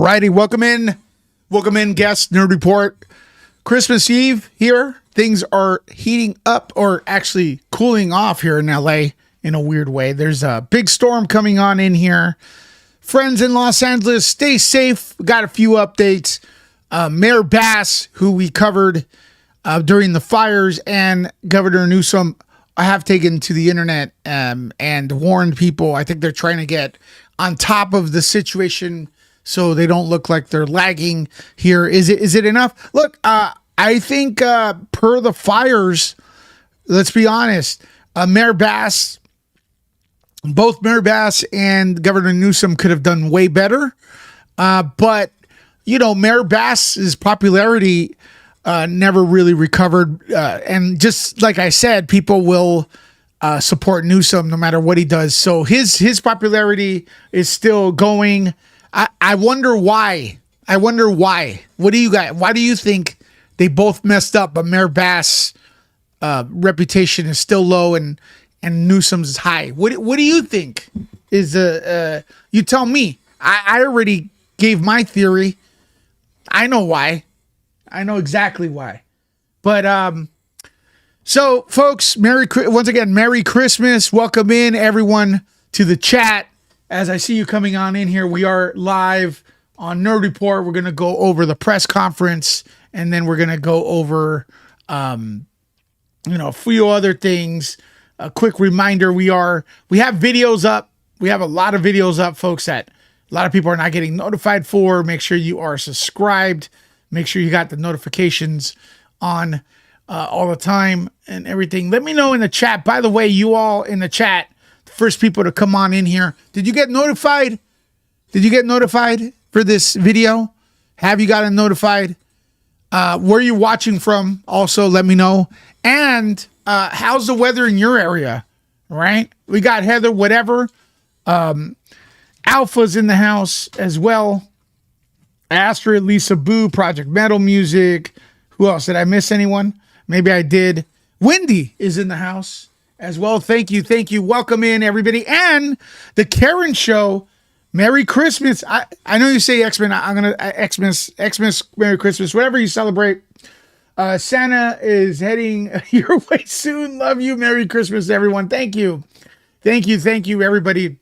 righty, welcome in, guest Nerd Report. Christmas Eve here. Things are heating up, or actually cooling off here in LA in a weird way. There's a big storm coming on in here. Friends in Los Angeles, stay safe. We got a few updates. Mayor Bass, who we covered during the fires, and Governor Newsom have taken to the internet and warned people. I think they're trying to get on top of the situation so they don't look like they're lagging here. Is it enough? Look, I think per the fires, let's be honest, Mayor Bass, both Mayor Bass and Governor Newsom could have done way better. But, you know, Mayor Bass's popularity never really recovered. And just like I said, people will support Newsom no matter what he does. So his popularity is still going. I wonder why. What do you guys? Why do you think they both messed up, but Mayor Bass' reputation is still low and Newsom's is high? What do you think? You tell me. I already gave my theory. I know why. I know exactly why. But so folks, Merry Christmas. Welcome in everyone to the chat. As I see you coming on in here, we are live on Nerd Report. We're going to go over the press conference, and then we're going to go over, a few other things. A quick reminder, we have videos up. We have a lot of videos up, folks, that a lot of people are not getting notified for. Make sure you are subscribed. Make sure you got the notifications on all the time and everything. Let me know in the chat. By the way, you all in the chat, first people to come on in here. Did you get notified? Did you get notified for this video? Have you gotten notified? Where you watching from? Also, let me know. And how's the weather in your area? Right? We got Heather, whatever. Alpha's in the house as well. Astrid, Lisa Boo, Project Metal Music. Who else? Did I miss anyone? Maybe I did. Wendy is in the house as well. Thank you. Welcome in, everybody. And the Karen Show. Merry Christmas. I know you say Xmas. I'm going to Xmas, Merry Christmas, whatever you celebrate. Santa is heading your way soon. Love you. Merry Christmas, everyone. Thank you, everybody.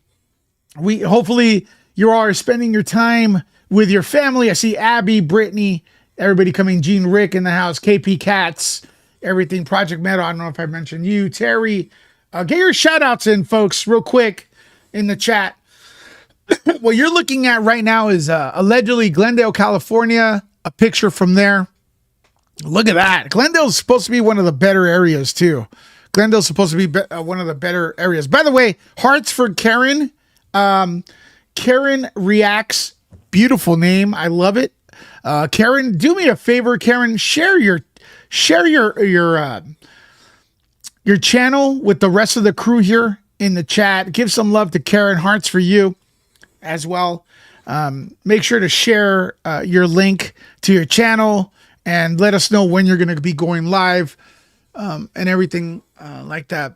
Hopefully you all are spending your time with your family. I see Abby, Brittany, everybody coming. Gene, Rick in the house. KP Cats, everything. Project Metal. I don't know if I mentioned you. Terry, get your shout outs in, folks, real quick in the chat. What you're looking at right now is allegedly Glendale, California. A picture from there. Look at that. Glendale's supposed to be one of the better areas, too. Glendale's supposed to be one of the better areas. By the way, hearts for Karen. Karen Reacts. Beautiful name. I love it. Karen, do me a favor, Karen. Share your channel with the rest of the crew here in the chat. Give some love to Karen. Hearts for you as well. Make sure to share your link to your channel and let us know when you're going to be going live and everything like that.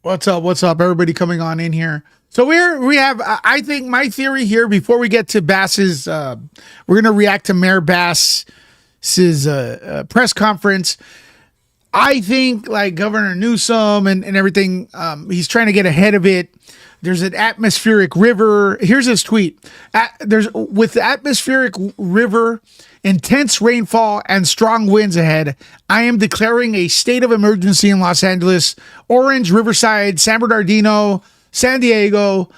What's up, everybody coming on in here? So we have, I think my theory here, before we get to Bass's, we're going to react to Mayor Bass's press conference. I think like Governor Newsom and everything, he's trying to get ahead of it. There's an atmospheric river. Here's his tweet. With the atmospheric river, intense rainfall, and strong winds ahead, I am declaring a state of emergency in Los Angeles, Orange, Riverside, San Bernardino, San Diego,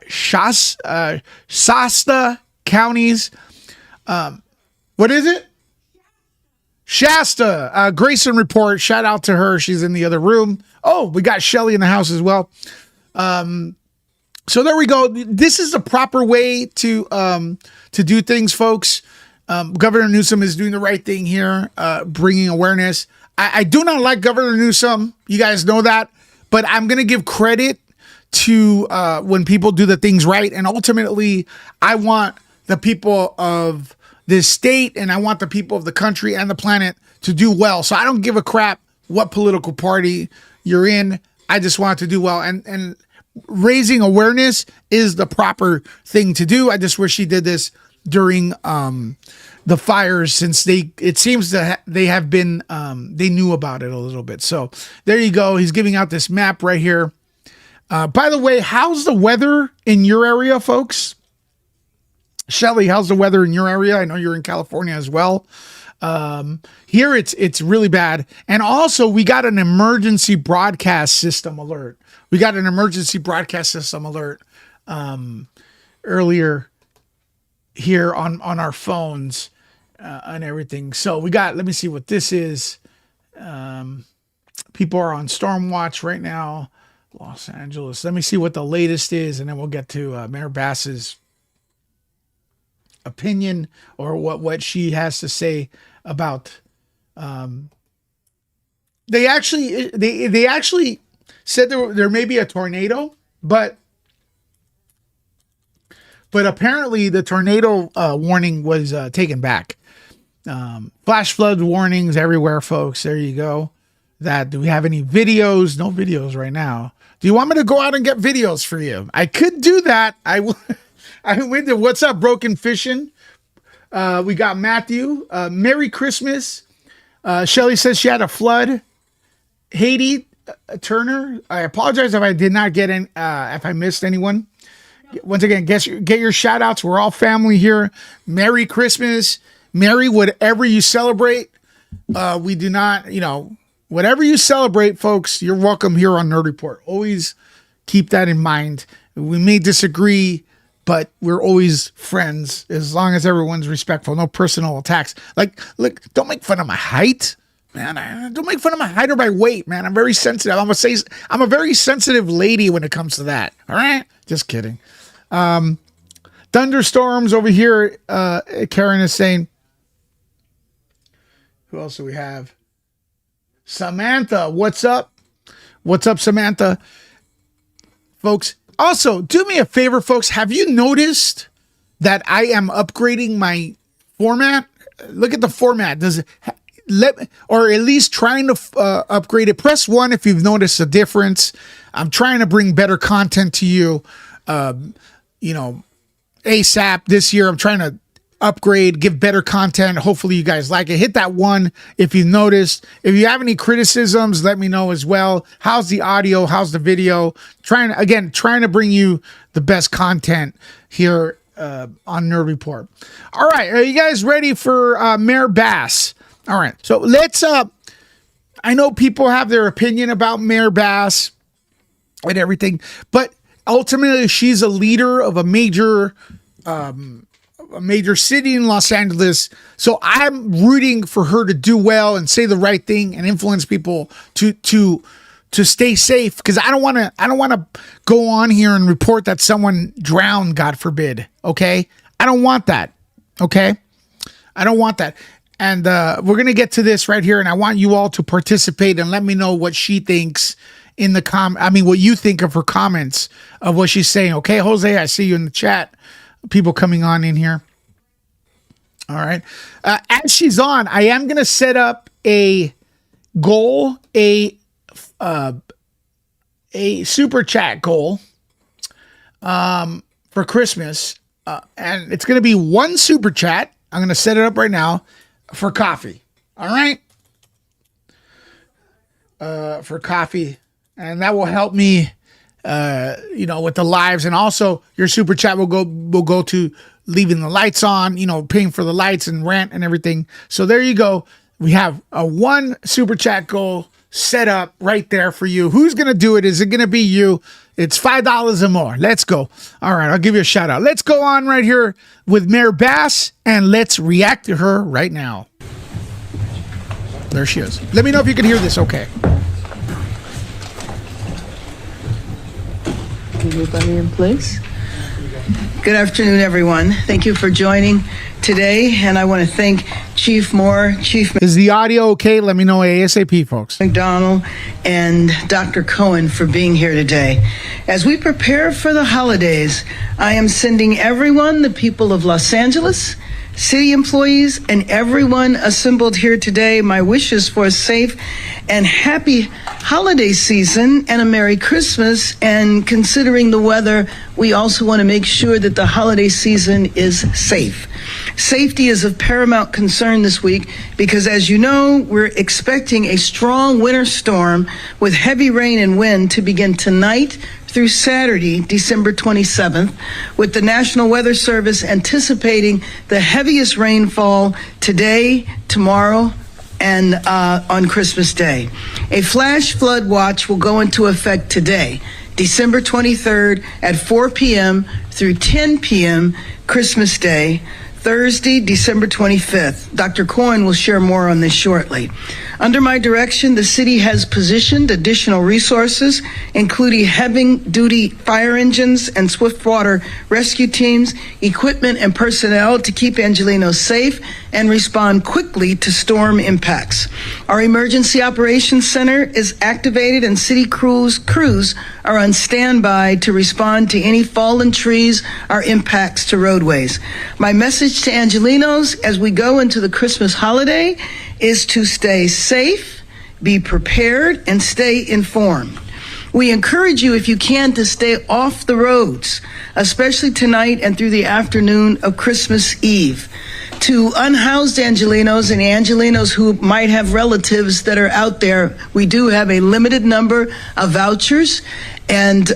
Shasta counties. What is it? Shasta. Grayson Report. Shout out to her. She's in the other room. Oh, we got Shelly in the house as well. So there we go. This is the proper way to do things, folks. Governor Newsom is doing the right thing here, bringing awareness. I do not like Governor Newsom. You guys know that, but I'm going to give credit to when people do the things right. And ultimately, I want the people of this state and I want the people of the country and the planet to do well. So I don't give a crap what political party you're in. I just want it to do well. And raising awareness is the proper thing to do. I just wish she did this during the fires, since it seems that they have been they knew about it a little bit. So there you go. He's giving out this map right here. By the way, how's the weather in your area, folks? Shelly, how's the weather in your area? I know you're in California as well. Here it's really bad. And also we got an emergency broadcast system alert. Earlier here on our phones and everything. So we got, let me see what this is. People are on storm watch right now. Los Angeles. Let me see what the latest is, and then we'll get to Mayor Bass's opinion, or what she has to say about. They actually said there may be a tornado, but apparently the tornado warning was taken back. Flash flood warnings everywhere, folks. There you go. Do we have any videos? No videos right now. Do you want me to go out and get videos for you? I could do that. I went to What's Up Broken Fishing. We got Matthew. Merry Christmas. Shelly says she had a flood. Haiti Turner. I apologize if I did not get in. If I missed anyone. Once again, get your shout outs. We're all family here. Merry Christmas. Merry whatever you celebrate. We do not, whatever you celebrate, folks, you're welcome here on Nerd Report. Always keep that in mind. We may disagree, but we're always friends as long as everyone's respectful. No personal attacks. Like, look, don't make fun of my height, man. Don't make fun of my height or my weight, man. I'm very sensitive. I'm a very sensitive lady when it comes to that. All right? Just kidding. Thunderstorms over here. Karen is saying, who else do we have? Samantha, what's up? What's up, Samantha? Folks, also, do me a favor, folks. Have you noticed that I am upgrading my format? Look at the format. Does it or at least trying to upgrade it? Press 1 if you've noticed a difference. I'm trying to bring better content to you. ASAP this year. I'm trying to upgrade, give better content. Hopefully you guys like it. Hit that 1 if you noticed. If you have any criticisms, let me know as well. How's the audio? How's the video? Trying to bring you the best content here on Nerd Report. All right, are you guys ready for Mayor Bass? All right, so let's I know people have their opinion about Mayor Bass and everything, but ultimately she's a leader of a major city in Los Angeles. So I'm rooting for her to do well and say the right thing and influence people to stay safe. Cause I don't want to go on here and report that someone drowned, God forbid. Okay. I don't want that. Okay. I don't want that. And, we're going to get to this right here. And I want you all to participate and let me know what she thinks in the what you think of her comments of what she's saying. Okay. Jose, I see you in the chat. People coming on in here. All right. As she's on, I am going to set up a goal, a super chat goal for Christmas. And it's going to be 1 super chat. I'm going to set it up right now for coffee. All right. For coffee. And that will help me with the lives, and also your super chat will go to leaving the lights on, paying for the lights and rent and everything. So there you go. We have a 1 super chat goal set up right there for you. Who's going to do it? Is it going to be you? It's $5 or more. Let's go. All right. I'll give you a shout out. Let's go on right here with Mayor Bass and let's react to her right now. There she is. Let me know if you can hear this. Okay. Everybody in place? Good afternoon, everyone. Thank you for joining today, and I want to thank Chief Moore, Is the audio okay? Let me know ASAP, folks. McDonald, and Dr. Cohen for being here today. As we prepare for the holidays, I am sending everyone, the people of Los Angeles, city employees, and everyone assembled here today, my wishes for a safe and happy holiday season and a Merry Christmas. And considering the weather, we also want to make sure that the holiday season is safe. Safety is of paramount concern this week because, as you know, we're expecting a strong winter storm with heavy rain and wind to begin tonight through Saturday, December 27th, with the National Weather Service anticipating the heaviest rainfall today, tomorrow, and on Christmas Day. A flash flood watch will go into effect today, December 23rd at 4 p.m. through 10 p.m. Christmas Day, Thursday, December 25th. Dr. Coyne will share more on this shortly. Under my direction, the city has positioned additional resources, including heavy-duty fire engines and swift water rescue teams, equipment and personnel to keep Angelenos safe and respond quickly to storm impacts. Our Emergency Operations Center is activated and city crews are on standby to respond to any fallen trees or impacts to roadways. My message to Angelenos as we go into the Christmas holiday is to stay safe, be prepared, and stay informed. We encourage you, if you can, to stay off the roads, especially tonight and through the afternoon of Christmas Eve. To unhoused Angelenos and Angelenos who might have relatives that are out there, we do have a limited number of vouchers, and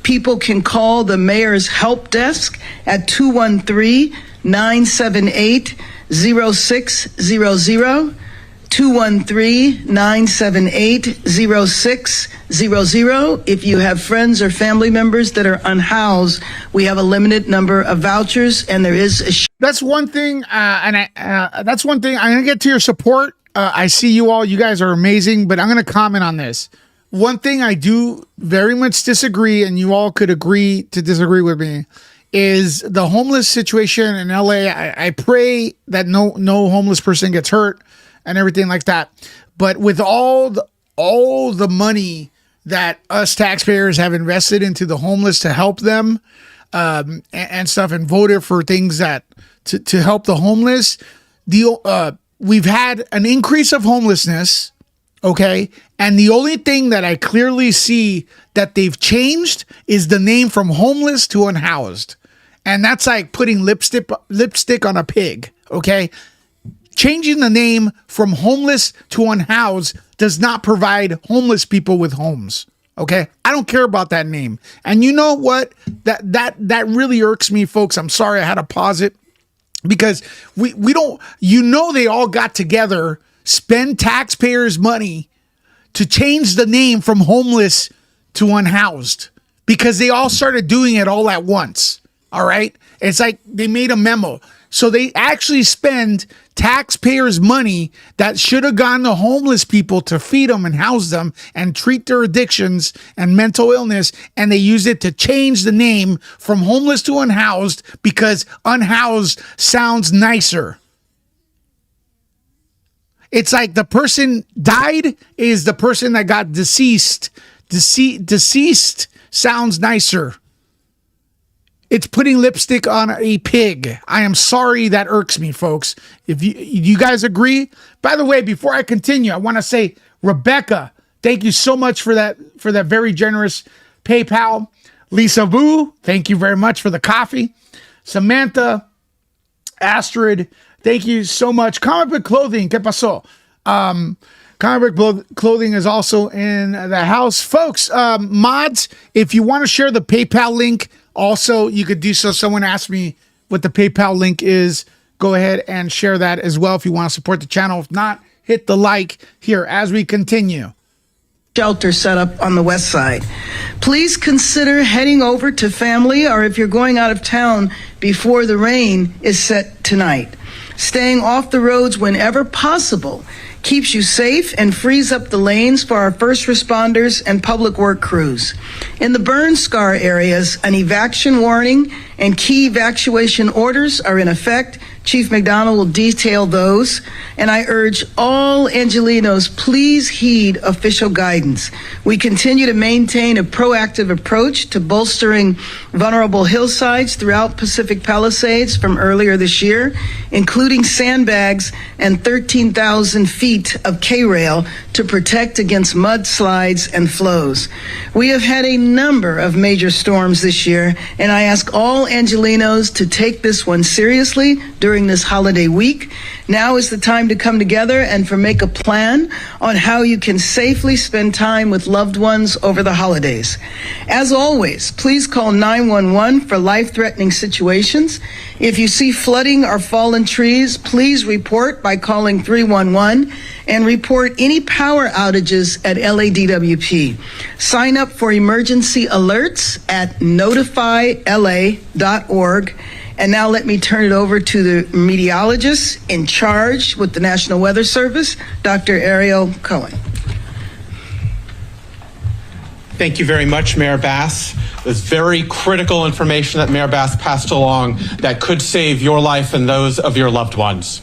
people can call the mayor's help desk at 213-978-0600, 213-978-0600. If you have friends or family members that are unhoused, we have a limited number of vouchers, and there is a That's one thing, that's one thing. I'm going to get to your support. I see you all. You guys are amazing, but I'm going to comment on this. One thing I do very much disagree, and you all could agree to disagree with me, is the homeless situation in LA. I pray that no homeless person gets hurt and everything like that. But with all the money that us taxpayers have invested into the homeless to help them and stuff, and voted for things that to help the homeless, we've had an increase of homelessness. Okay. And the only thing that I clearly see that they've changed is the name from homeless to unhoused. And that's like putting lipstick on a pig. Okay. Changing the name from homeless to unhoused does not provide homeless people with homes. Okay. I don't care about that name. And you know what? That really irks me, folks. I'm sorry I had to pause it because we don't, they all got together, spend taxpayers' money to change the name from homeless to unhoused because they all started doing it all at once. All right. It's like they made a memo. So they actually spend taxpayers' money that should have gone to homeless people to feed them and house them and treat their addictions and mental illness. And they use it to change the name from homeless to unhoused because unhoused sounds nicer. It's like the person died is the person that got deceased. Deceased sounds nicer. It's putting lipstick on a pig. I am sorry, that irks me, folks. If you guys agree. By the way, before I continue, I want to say, Rebecca, thank you so much for that very generous PayPal. Lisa Vu, thank you very much for the coffee. Samantha, Astrid, thank you so much. Comic Book Clothing, ¿qué pasó? Comic Book Clothing is also in the house. Folks, mods, if you want to share the PayPal link, also, you could do so. Someone asked me what the PayPal link is. Go ahead and share that as well if you want to support the channel. If not, hit the like here as we continue. Shelter set up on the west side. Please consider heading over to family, or if you're going out of town before the rain is set tonight. Staying off the roads whenever possible keeps you safe and frees up the lanes for our first responders and public work crews. In the burn scar areas, an evacuation warning and key evacuation orders are in effect. Chief McDonald will detail those, and I urge all Angelenos, please heed official guidance. We continue to maintain a proactive approach to bolstering vulnerable hillsides throughout Pacific Palisades from earlier this year, including sandbags and 13,000 feet of K-rail to protect against mudslides and flows. We have had a number of major storms this year, and I ask all Angelenos to take this one seriously during this holiday week. Now is the time to come together and make a plan on how you can safely spend time with loved ones over the holidays. As always, please call 911 for life-threatening situations. If you see flooding or fallen trees, please report by calling 311 and report any power outages at LADWP. Sign up for emergency alerts at notifyla.org. And now let me turn it over to the meteorologist in charge with the National Weather Service, Dr. Ariel Cohen. Thank you very much, Mayor Bass. This very critical information that Mayor Bass passed along that could save your life and those of your loved ones.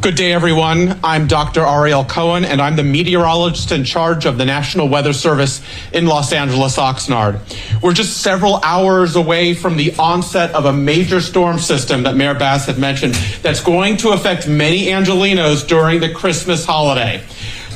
Good day, everyone. I'm Dr. Ariel Cohen, and I'm the meteorologist in charge of the National Weather Service in Los Angeles, Oxnard. We're just several hours away from the onset of a major storm system that Mayor Bass had mentioned that's going to affect many Angelenos during the Christmas holiday.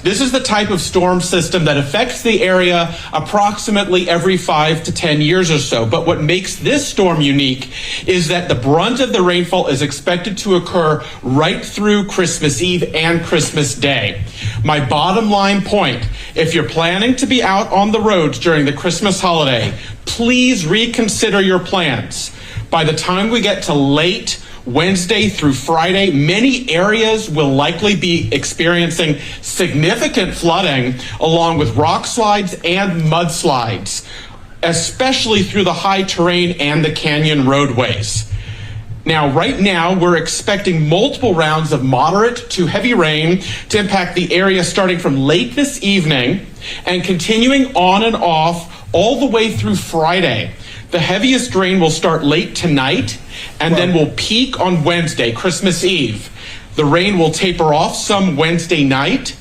This is the type of storm system that affects the area approximately every 5 to 10 years or so. But what makes this storm unique is that the brunt of the rainfall is expected to occur right through Christmas Eve and Christmas Day. My bottom line point, if you're planning to be out on the roads during the Christmas holiday, please reconsider your plans. By the time we get to late Wednesday through Friday, many areas will likely be experiencing significant flooding along with rock slides and mudslides, especially through the high terrain and the canyon roadways. Now, right now, we're expecting multiple rounds of moderate to heavy rain to impact the area starting from late this evening and continuing on and off all the way through Friday. The heaviest rain will start late tonight and then will peak on Wednesday, Christmas Eve. The rain will taper off some Wednesday night,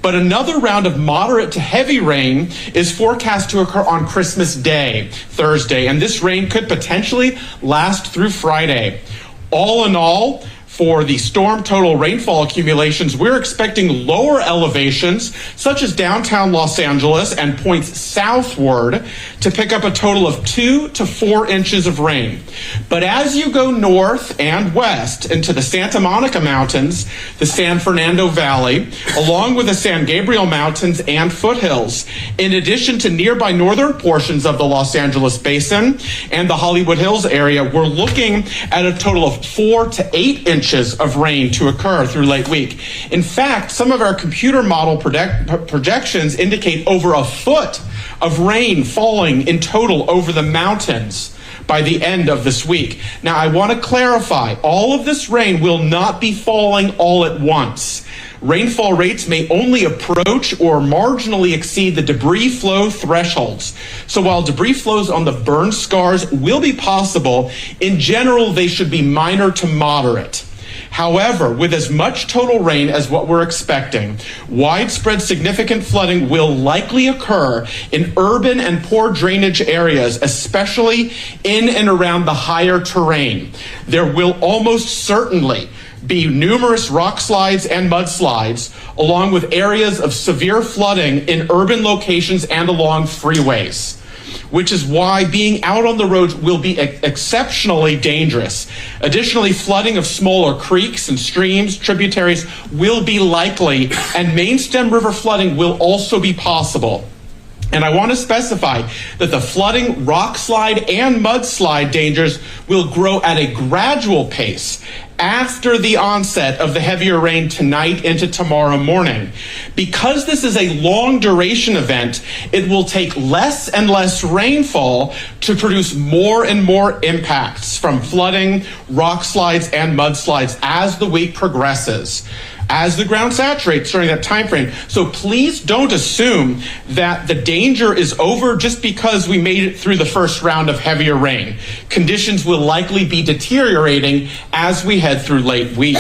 but another round of moderate to heavy rain is forecast to occur on Christmas Day, Thursday, and this rain could potentially last through Friday. All in all, for the storm total rainfall accumulations, we're expecting lower elevations, such as downtown Los Angeles and points southward, to pick up a total of 2 to 4 inches of rain. But as you go north and west into the Santa Monica Mountains, the San Fernando Valley, along with the San Gabriel Mountains and foothills, in addition to nearby northern portions of the Los Angeles Basin and the Hollywood Hills area, we're looking at a total of 4 to 8 inches of rain to occur through late week. In fact, some of our computer model projections indicate over a foot of rain falling in total over the mountains by the end of this week. Now, I want to clarify, all of this rain will not be falling all at once. Rainfall rates may only approach or marginally exceed the debris flow thresholds. So while debris flows on the burn scars will be possible, in general, they should be minor to moderate. However, with as much total rain as what we're expecting, widespread significant flooding will likely occur in urban and poor drainage areas, especially in and around the higher terrain. There will almost certainly be numerous rock slides and mudslides, along with areas of severe flooding in urban locations and along freeways, which is why being out on the roads will be exceptionally dangerous. Additionally, flooding of smaller creeks and streams, tributaries will be likely, and main stem river flooding will also be possible. And I want to specify that the flooding, rock slide, and mudslide dangers will grow at a gradual pace after the onset of the heavier rain tonight into tomorrow morning. Because this is a long duration event, it will take less and less rainfall to produce more and more impacts from flooding, rock slides, and mudslides as the week progresses. as the ground saturates during that time frame. So please don't assume that the danger is over just because we made it through the first round of heavier rain. Conditions will likely be deteriorating as we head through late week.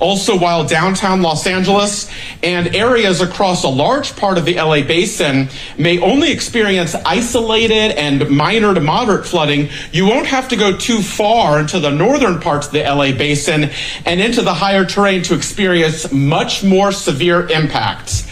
Also, while downtown Los Angeles and areas across a large part of the LA basin may only experience isolated and minor to moderate flooding, you won't have to go too far into the northern parts of the LA basin and into the higher terrain to experience much more severe impacts.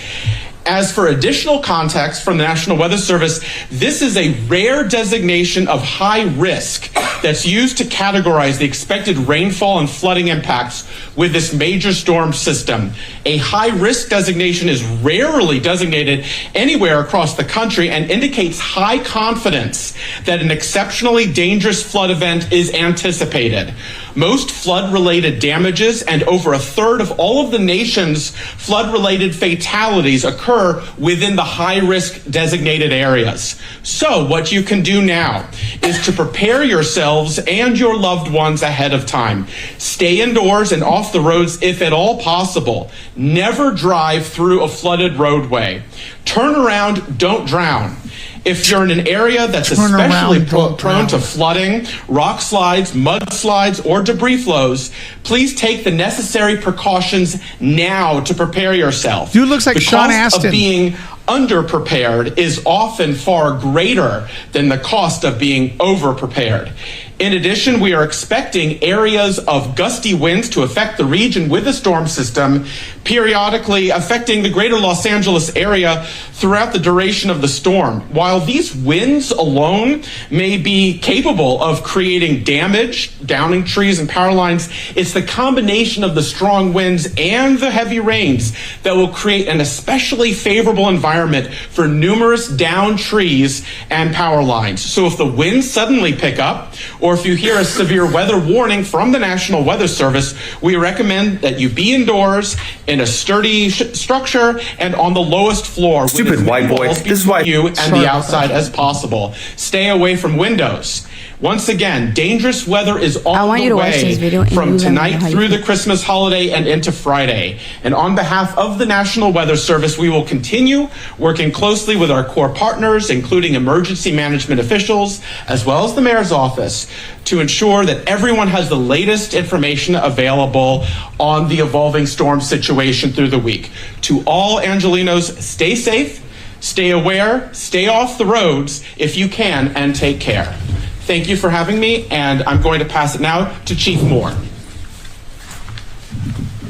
As for additional context from the National Weather Service, this is a rare designation of high risk that's used to categorize the expected rainfall and flooding impacts with this major storm system. A high risk designation is rarely designated anywhere across the country and indicates high confidence that an exceptionally dangerous flood event is anticipated. Most flood-related damages and over a third of all of the nation's flood-related fatalities occur within the high-risk designated areas. So what you can do now is to prepare yourselves and your loved ones ahead of time. Stay indoors and off the roads if at all possible. Never drive through a flooded roadway. Turn around, don't drown. If you're in an area that's especially prone to flooding, rock slides, mudslides, or debris flows, please take the necessary precautions now to prepare yourself. Dude looks like Sean Astin. The cost of Astin. being underprepared is often far greater than the cost of being overprepared. In addition, we are expecting areas of gusty winds to affect the region with the storm system, periodically affecting the greater Los Angeles area throughout the duration of the storm. While these winds alone may be capable of creating damage, downing trees and power lines, it's the combination of the strong winds and the heavy rains that will create an especially favorable environment for numerous downed trees and power lines. So if the winds suddenly pick up, or if you hear a severe weather warning from the National Weather Service, we recommend that you be indoors in a sturdy structure and on the lowest floor. Stupid white boy. This is why you and the outside as possible. Stay away from windows. Once again, dangerous weather is on the way from tonight through the Christmas holiday and into Friday. And on behalf of the National Weather Service, we will continue working closely with our core partners, including emergency management officials, as well as the mayor's office, to ensure that everyone has the latest information available on the evolving storm situation through the week. To all Angelinos, stay safe, stay aware, stay off the roads if you can, and take care. Thank you for having me, and I'm going to pass it now to Chief Moore.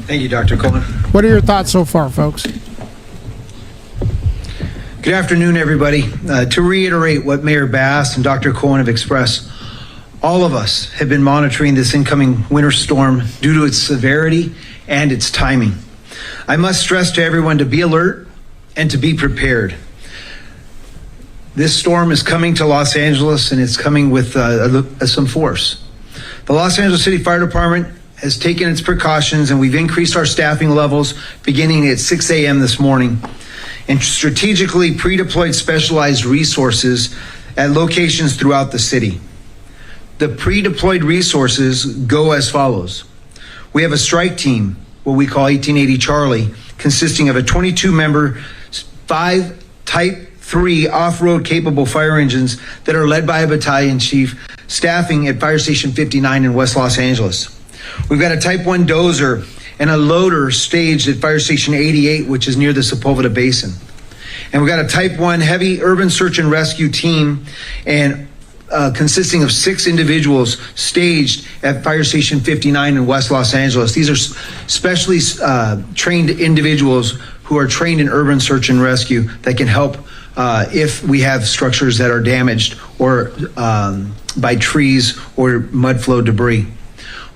Thank you, Dr. Cohen. What are your thoughts so far, folks? Good afternoon, everybody. To reiterate what Mayor Bass and Dr. Cohen have expressed, all of us have been monitoring this incoming winter storm due to its severity and its timing. I must stress to everyone to be alert and to be prepared. This storm is coming to Los Angeles, and it's coming with some force. The Los Angeles City Fire Department has taken its precautions, and we've increased our staffing levels beginning at 6 a.m. this morning and strategically pre-deployed specialized resources at locations throughout the city. The pre-deployed resources go as follows. We have a strike team, what we call 1880 Charlie, consisting of a 22-member, 5 Type 3 off-road capable fire engines that are led by a battalion chief staffing at Fire Station 59 in West Los Angeles. We've got a Type 1 dozer and a loader staged at Fire Station 88, which is near the Sepulveda Basin. And we've got a Type 1 heavy urban search and rescue team and consisting of 6 individuals staged at Fire Station 59 in West Los Angeles. These are specially trained individuals who are trained in urban search and rescue that can help if we have structures that are damaged or by trees or mud flow debris.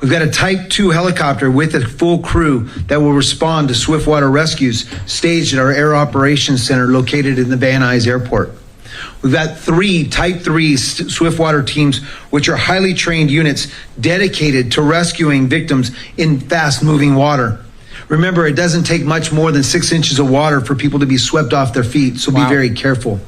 We've got a Type 2 helicopter with a full crew that will respond to swiftwater rescues staged at our Air Operations Center located in the Van Nuys Airport. We've got 3 Type 3 swiftwater teams, which are highly trained units dedicated to rescuing victims in fast-moving water. Remember, it doesn't take much more than 6 inches of water for people to be swept off their feet, so be very careful.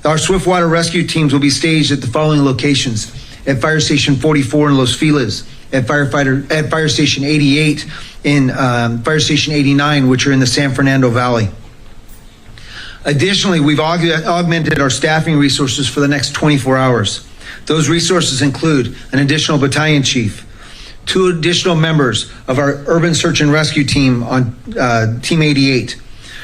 Our swiftwater rescue teams will be staged at the following locations: at Fire Station 44 in Los Feliz, at Fire Station 88 and Fire Station 89, which are in the San Fernando Valley. Additionally, we've augmented our staffing resources for the next 24 hours. Those resources include an additional battalion chief, 2 additional members of our urban search and rescue team on Team 88,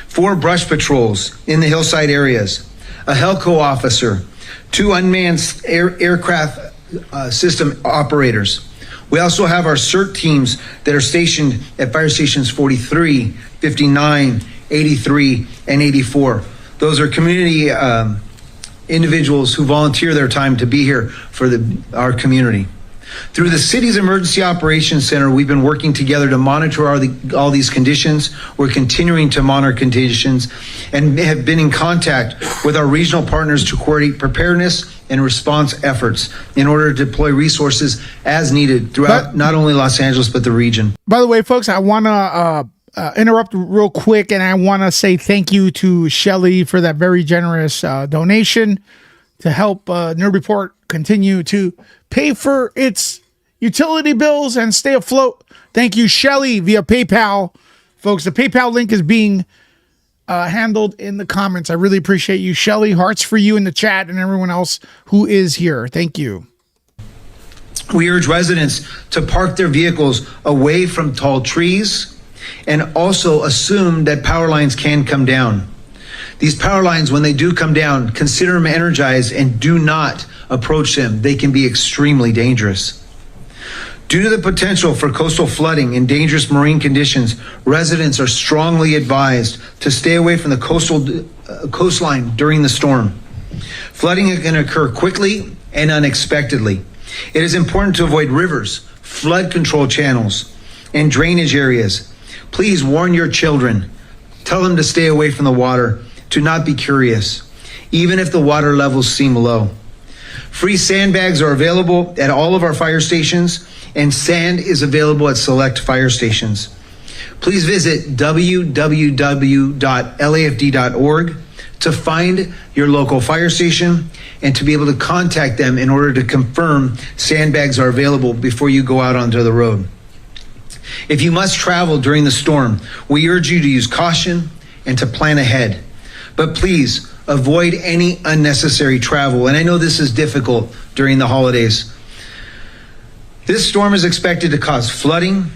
4 brush patrols in the hillside areas, a Helco officer, 2 unmanned aircraft system operators. We also have our CERT teams that are stationed at fire stations 43, 59, 83, and 84. Those are community individuals who volunteer their time to be here for our community. Through the city's Emergency Operations Center, we've been working together to monitor all these conditions. We're continuing to monitor conditions and have been in contact with our regional partners to coordinate preparedness and response efforts in order to deploy resources as needed throughout not only Los Angeles, but the region. By the way, folks, I want to interrupt real quick, and I want to say thank you to Shelly for that very generous donation to help Nerd Report continue to pay for its utility bills and stay afloat. Thank you, Shelly, via PayPal. Folks, the PayPal link is being handled in the comments. I really appreciate you, Shelly. Hearts for you in the chat and everyone else who is here. Thank you. We urge residents to park their vehicles away from tall trees and also assume that power lines can come down. These power lines, when they do come down, consider them energized and do not approach them. They can be extremely dangerous. Due to the potential for coastal flooding and dangerous marine conditions, residents are strongly advised to stay away from the coastline during the storm. Flooding can occur quickly and unexpectedly. It is important to avoid rivers, flood control channels, and drainage areas. Please warn your children. Tell them to stay away from the water, to not be curious, even if the water levels seem low. Free sandbags are available at all of our fire stations, and sand is available at select fire stations. Please visit www.lafd.org to find your local fire station and to be able to contact them in order to confirm sandbags are available before you go out onto the road. If you must travel during the storm, we urge you to use caution and to plan ahead. But please avoid any unnecessary travel. And I know this is difficult during the holidays. This storm is expected to cause flooding,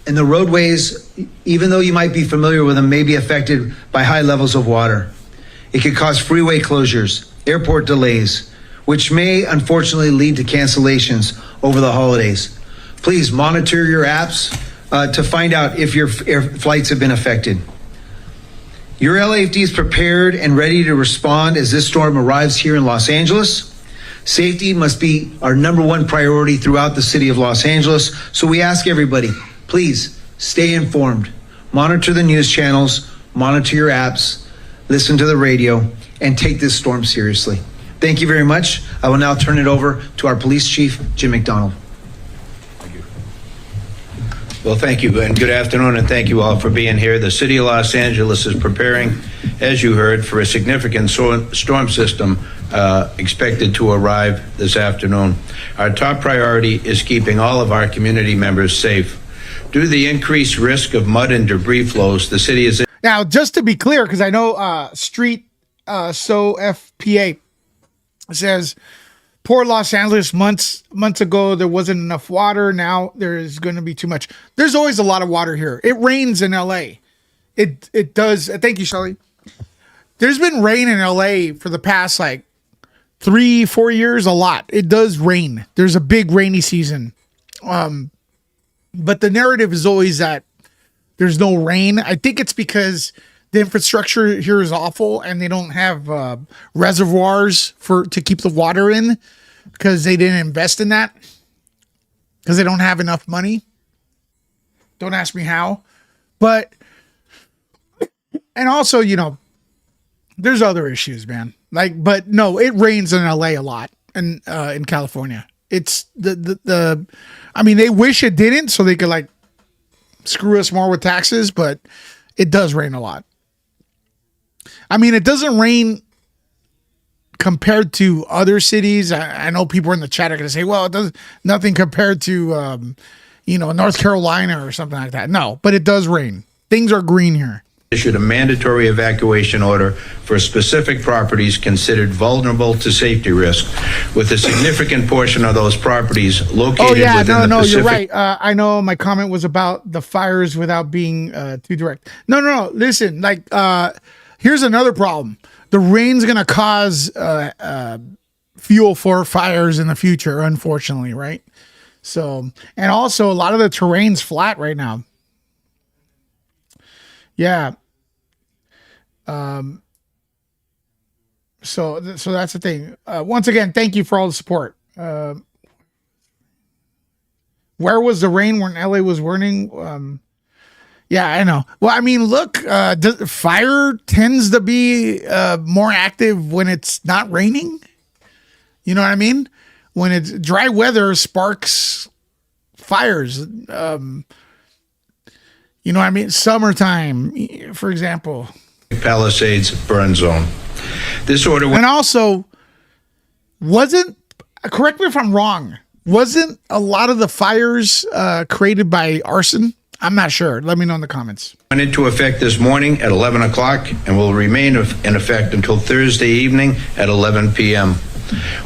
and the roadways, even though you might be familiar with them, may be affected by high levels of water. It could cause freeway closures, airport delays, which may unfortunately lead to cancellations over the holidays. Please monitor your apps to find out if your flights have been affected. Your LAFD is prepared and ready to respond as this storm arrives here in Los Angeles. Safety must be our #1 priority throughout the city of Los Angeles. So we ask everybody, please stay informed, monitor the news channels, monitor your apps, listen to the radio, and take this storm seriously. Thank you very much. I will now turn it over to our police chief, Jim McDonald. Well, thank you, and good afternoon, and thank you all for being here. The city of Los Angeles is preparing, as you heard, for a significant storm system expected to arrive this afternoon. Our top priority is keeping all of our community members safe. Due to the increased risk of mud and debris flows, the city is... Now, just to be clear, because I know Street So FPA says, poor Los Angeles, months ago, there wasn't enough water. Now there is going to be too much. There's always a lot of water here. It rains in LA. It does. Thank you, Shelly. There's been rain in LA for the past like 3-4 years, a lot. It does rain. There's a big rainy season. But the narrative is always that there's no rain. I think it's because the infrastructure here is awful and they don't have reservoirs to keep the water in because they didn't invest in that because they don't have enough money. Don't ask me how. But, and also, you know, there's other issues, man. Like, but no, it rains in LA a lot and in California. It's I mean, they wish it didn't so they could like screw us more with taxes, but it does rain a lot. I mean, it doesn't rain compared to other cities. I know people in the chat are going to say, well, it does nothing compared to, North Carolina or something like that. No, but it does rain. Things are green here. Issued a mandatory evacuation order for specific properties considered vulnerable to safety risk, with a significant portion of those properties located within the Pacific. You're right. I know my comment was about the fires without being too direct. No. Listen, here's another problem. The rain's going to cause fuel for fires in the future, unfortunately, right? So, and also a lot of the terrain's flat right now. Yeah. So that's the thing. Once again, thank you for all the support. Where was the rain when LA was warning? Yeah, I know. Well, I mean, look, fire tends to be more active when it's not raining. You know what I mean? When it's dry weather, sparks fires. You know what I mean? Summertime, for example. Palisades burn zone. This order and also correct me if I'm wrong, wasn't a lot of the fires created by arson? I'm not sure. Let me know in the comments. Went into effect this morning at 11 o'clock and will remain in effect until Thursday evening at 11 p.m.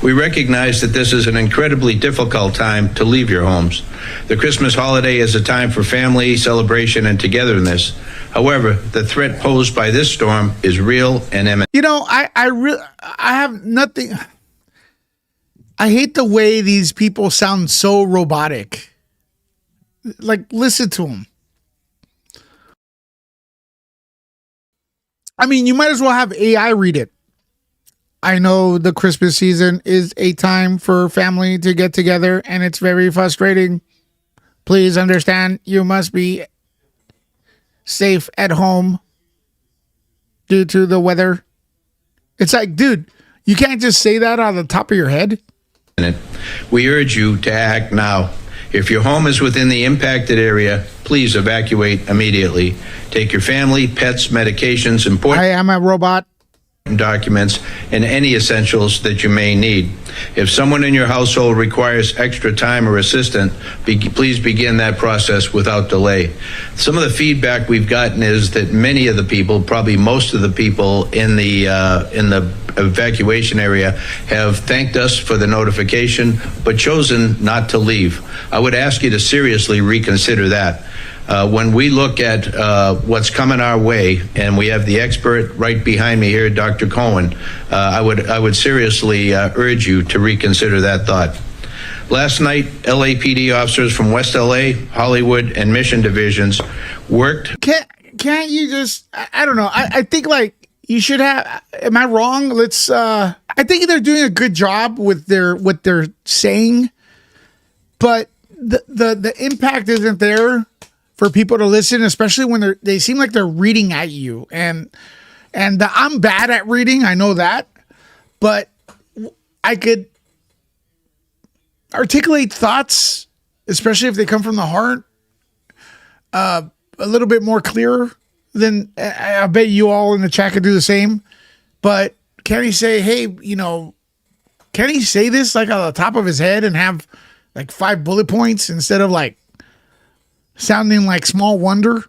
We recognize that this is an incredibly difficult time to leave your homes. The Christmas holiday is a time for family, celebration, and togetherness. However, the threat posed by this storm is real and imminent. I have nothing. I hate the way these people sound so robotic. Like, listen to them. I mean, you might as well have AI read it. I know the Christmas season is a time for family to get together, and it's very frustrating. Please understand, you must be safe at home due to the weather. It's like, dude, you can't just say that on the top of your head. We urge you to act now. If your home is within the impacted area, please evacuate immediately. Take your family, pets, medications, I am a robot. Documents, and any essentials that you may need. If someone in your household requires extra time or assistance, please begin that process without delay. Some of the feedback we've gotten is that many of the people, probably most of the people in the evacuation area, have thanked us for the notification, but chosen not to leave. I would ask you to seriously reconsider that. When we look at what's coming our way, and we have the expert right behind me here, Dr. Cohen, I would seriously urge you to reconsider that thought. Last night, LAPD officers from West LA, Hollywood, and Mission divisions worked. Can't you just? I don't know. I think you should have. Am I wrong? I think they're doing a good job with what they're saying, but the impact isn't there for people to listen, especially when they seem like they're reading at you. And I'm bad at reading, I know that, but I could articulate thoughts, especially if they come from the heart, a little bit more clearer than I bet you all in the chat could do the same. But can he say, hey, can he say this like on the top of his head and have like 5 bullet points instead of sounding like Small Wonder,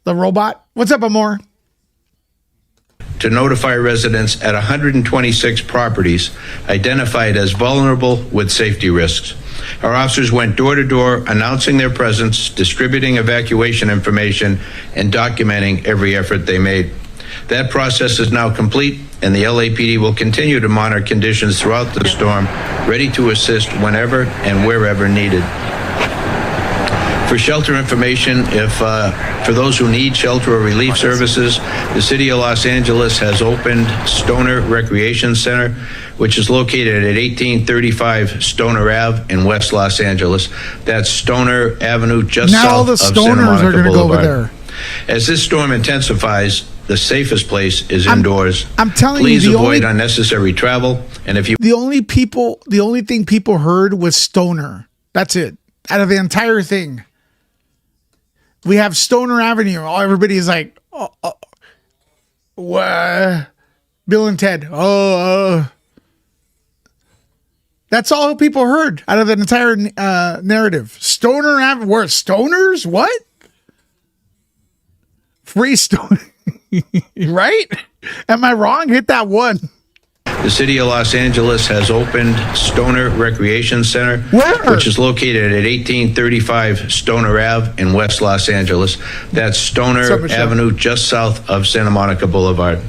the robot? What's up, Amor? To notify residents at 126 properties identified as vulnerable with safety risks. Our officers went door to door, announcing their presence, distributing evacuation information, and documenting every effort they made. That process is now complete, and the LAPD will continue to monitor conditions throughout the storm, ready to assist whenever and wherever needed. For shelter information, for those who need shelter or relief services, the City of Los Angeles has opened Stoner Recreation Center, which is located at 1835 Stoner Ave in West Los Angeles. That's Stoner Avenue, just now south all the of Santa stoners Monica are going to go over Boulevard. there. As this storm intensifies, the safest place is indoors. I'm telling Please you, avoid unnecessary travel. And if you the only thing people heard was stoner. That's it. Out of the entire thing. We have Stoner Avenue. Everybody's like, what? Bill and Ted. That's all people heard out of the entire narrative. Stoner Avenue. Where stoners? What? Free stoner. Right? Am I wrong? Hit that one. The city of Los Angeles has opened Stoner Recreation Center, Where? which is located at 1835 Stoner Ave in West Los Angeles. That's Stoner What's up, Michelle? Avenue, just south of Santa Monica Boulevard.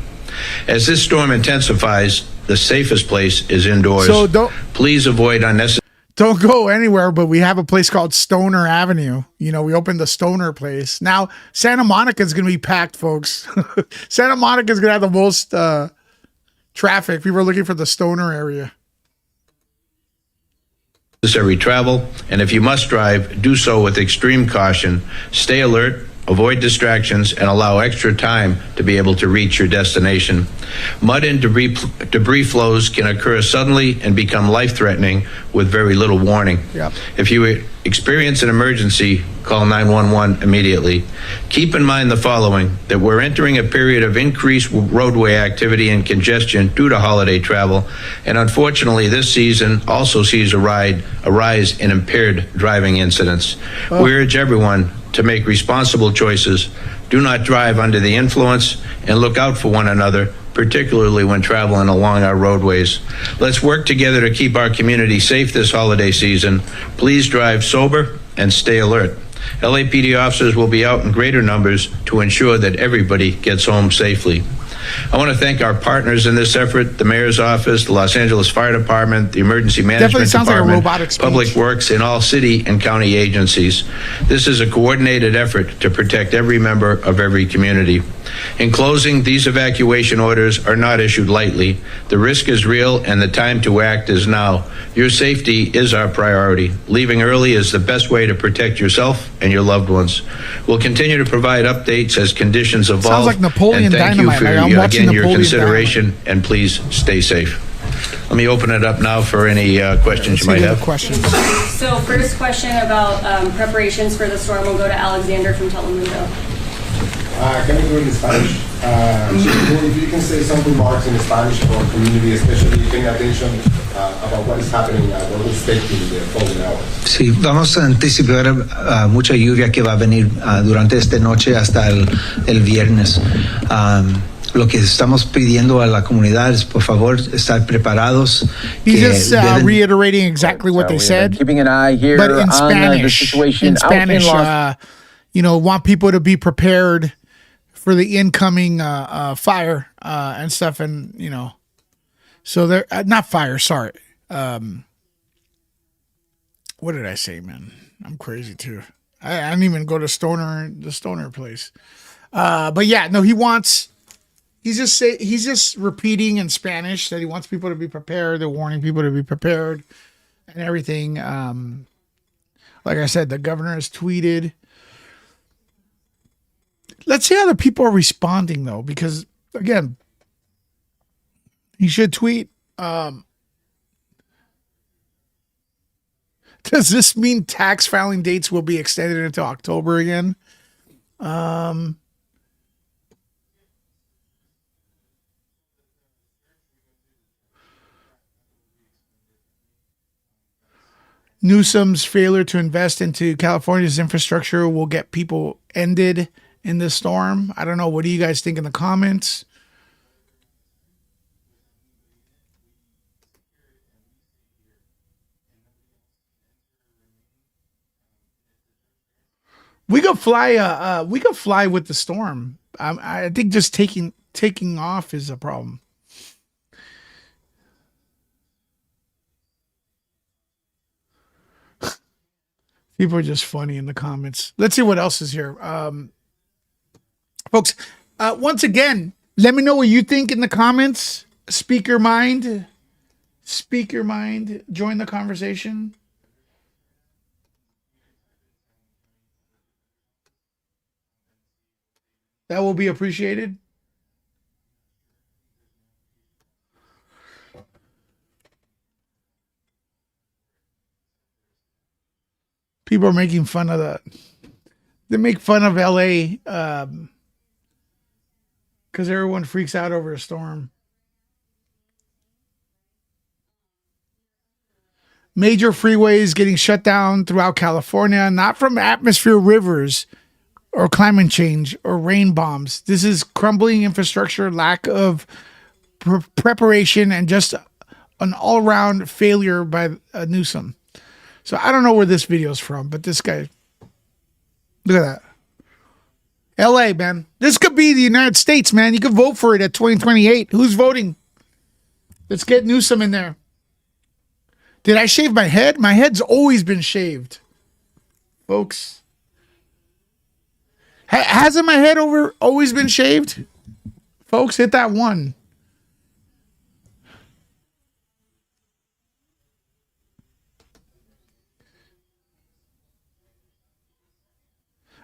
As this storm intensifies, the safest place is indoors. So don't- Please avoid unnecessary. Don't go anywhere, but we have a place called Stoner Avenue. You know, we opened the Stoner place. Now, Santa Monica is going to be packed, folks. Santa Monica is going to have the most traffic. People are looking for the Stoner area. Travel, and if you must drive, do so with extreme caution. Stay alert, avoid distractions, and allow extra time to be able to reach your destination. Mud and debris flows can occur suddenly and become life-threatening with very little warning. Yep. If you experience an emergency, call 911 immediately. Keep in mind the following, that we're entering a period of increased roadway activity and congestion due to holiday travel, and unfortunately this season also sees a rise in impaired driving incidents. We urge everyone to make responsible choices, do not drive under the influence, and look out for one another, particularly when traveling along our roadways. Let's work together to keep our community safe this holiday season. Please drive sober and stay alert. LAPD officers will be out in greater numbers to ensure that everybody gets home safely. I want to thank our partners in this effort, the Mayor's Office, the Los Angeles Fire Department, the Emergency Management sounds like a Department, robotic speech. Public Works, and all city and county agencies. This is a coordinated effort to protect every member of every community. In closing, these evacuation orders are not issued lightly. The risk is real and the time to act is now. Your safety is our priority. Leaving early is the best way to protect yourself and your loved ones. We'll continue to provide updates as conditions evolve. Sounds like Napoleon and thank Dynamite. you for I'm watching your Napoleon consideration, and please stay safe. Let me open it up now for any questions you might have. Questions. So first question about preparations for the storm will go to Alexander from Telemundo. Can we do it in Spanish? If you can say some remarks in Spanish for our community, especially paying attention about what is happening, what we expect in the following hours. Sí, vamos a anticipar mucha lluvia que va a venir durante esta noche hasta el viernes. Lo que estamos pidiendo a la comunidad es, por favor, estar preparados. He's just reiterating exactly what they said, keeping an eye here but in on Spanish. the situation In out in Spanish, Los want people to be prepared for the incoming fire and stuff, and so they're not fire. Sorry, what did I say, man? I'm crazy too. I didn't even go to the stoner place. But yeah, no, he's just repeating in Spanish that he wants people to be prepared. They're warning people to be prepared and everything. Like I said, the governor has tweeted. Let's see how the people are responding, though, because, again, he should tweet. Does this mean tax filing dates will be extended into October again? Newsom's failure to invest into California's infrastructure will get people ended in this storm. I don't know. What do you guys think in the comments? We could fly. We could fly with the storm. I think just taking off is a problem. People are just funny in the comments. Let's see what else is here. Folks, once again, let me know what you think in the comments. Speak your mind. Speak your mind. Join the conversation. That will be appreciated. People are making fun of that. They make fun of LA because everyone freaks out over a storm. Major freeways getting shut down throughout California, not from atmosphere rivers or climate change or rain bombs. This is crumbling infrastructure, lack of preparation, and just an all-around failure by Newsom. So I don't know where this video's from, but this guy, look at that. LA, man. This could be the United States, man. You could vote for it at 2028. Who's voting? Let's get Newsom in there. Did I shave my head? My head's always been shaved, folks. Hasn't my head always been shaved? Folks, hit that one.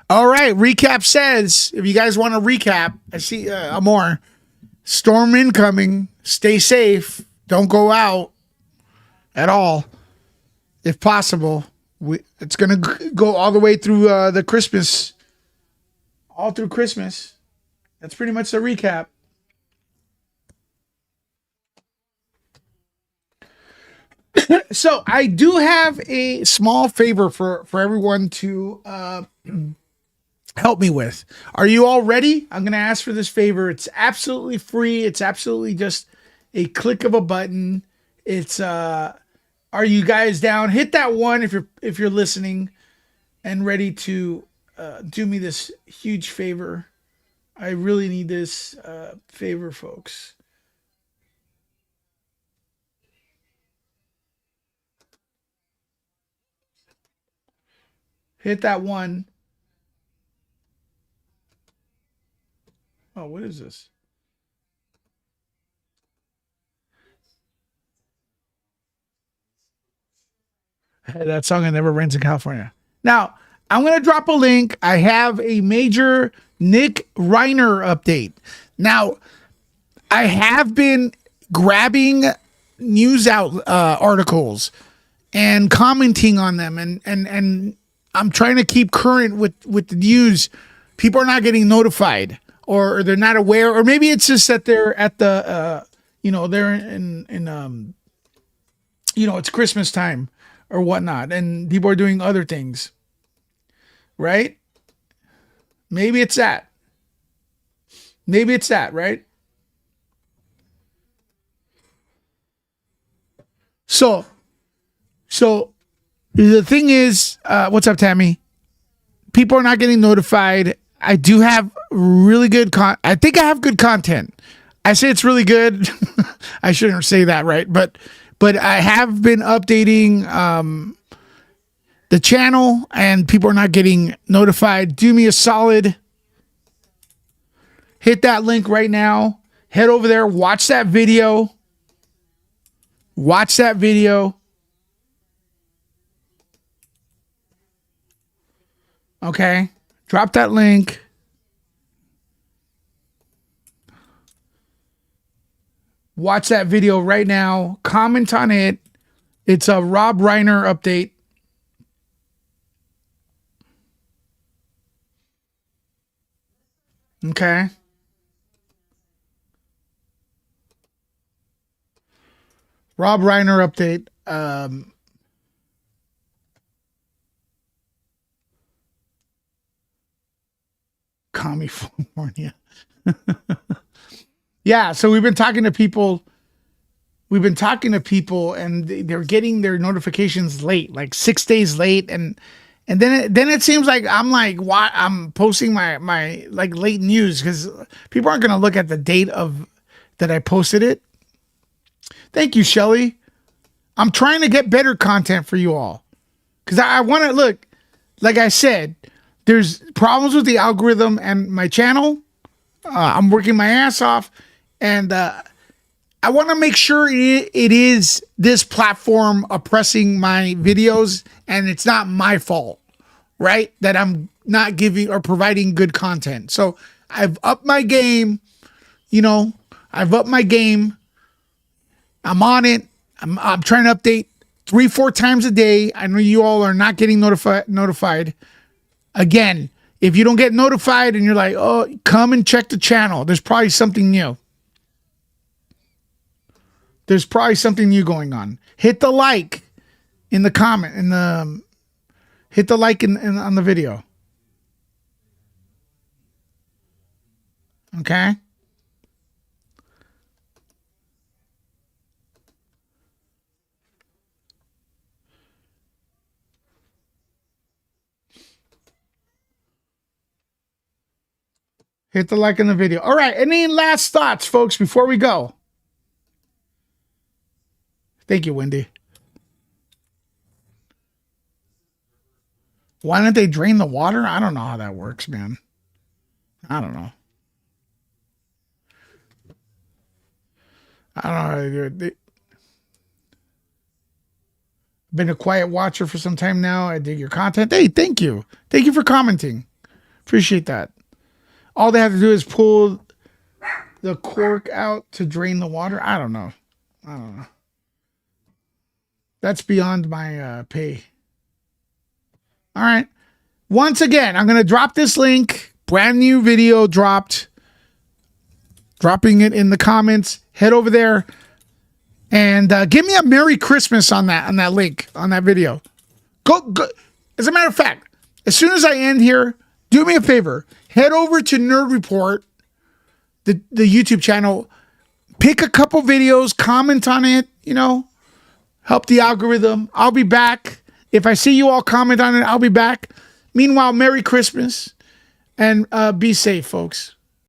All right, recap says, if you guys want to recap, I see more. Storm incoming. Stay safe. Don't go out at all. If possible. It's going to go all the way through the Christmas. All through Christmas. That's pretty much the recap. So I do have a small favor for everyone to help me with. Are you all ready? I'm going to ask for this favor. It's absolutely free. It's absolutely just a click of a button. It's are you guys down? Hit that one if you're listening and ready to do me this huge favor. I really need this favor, folks. Hit that one. Oh, what is this? That song, It Never Rains in California. Now, I'm going to drop a link. I have a major Nick Reiner update. Now, I have been grabbing news articles and commenting on them, and I'm trying to keep current with the news. People are not getting notified, or they're not aware, or maybe it's just that they're at the, they're in it's Christmas time or whatnot, and people are doing other things, right? Maybe it's that. Right? So the thing is, what's up, Tammy? People are not getting notified. I do have really good I think I have good content. I say it's really good. I shouldn't say that, right? But I have been updating the channel, and people are not getting notified. Do me a solid. Hit that link right now. Head over there. Watch that video. Okay. Drop that link. Watch that video right now. Comment on it. It's a Rob Reiner update. Okay. Rob Reiner update. California. Yeah, so we've been talking to people. And they're getting their notifications late, like 6 days late, and then it seems like I'm posting my like late news because people aren't going to look at the date of that I posted it. Thank you, Shelly. I'm trying to get better content for you all because I want to look. Like I said, there's problems with the algorithm and my channel. I'm working my ass off, and I want to make sure it is this platform oppressing my videos, and it's not my fault, right? That I'm not giving or providing good content. So I've upped my game. I'm on it. I'm trying to update 3-4 times a day. I know you all are not getting notified. Again, if you don't get notified and you're like, oh, come and check the channel. There's probably something new. There's probably something new going on. Hit the like. in the comment, hit the like on the video. Okay? Hit the like in the video. All right. Any last thoughts, folks, before we go? Thank you, Wendy. Why don't they drain the water? I don't know how that works, man. I don't know. I don't know how they do it. I've been a quiet watcher for some time now. I dig your content. Hey, thank you. Thank you for commenting. Appreciate that. All they have to do is pull the cork out to drain the water. I don't know. That's beyond my pay. All right. Once again, I'm going to drop this link. Brand new video dropped. Dropping it in the comments. Head over there and give me a Merry Christmas on that link, on that video. Go. As a matter of fact, as soon as I end here, do me a favor. Head over to Nerd Report, the YouTube channel. Pick a couple videos, comment on it, help the algorithm. I'll be back. If I see you all comment on it, I'll be back. Meanwhile, Merry Christmas and be safe, folks.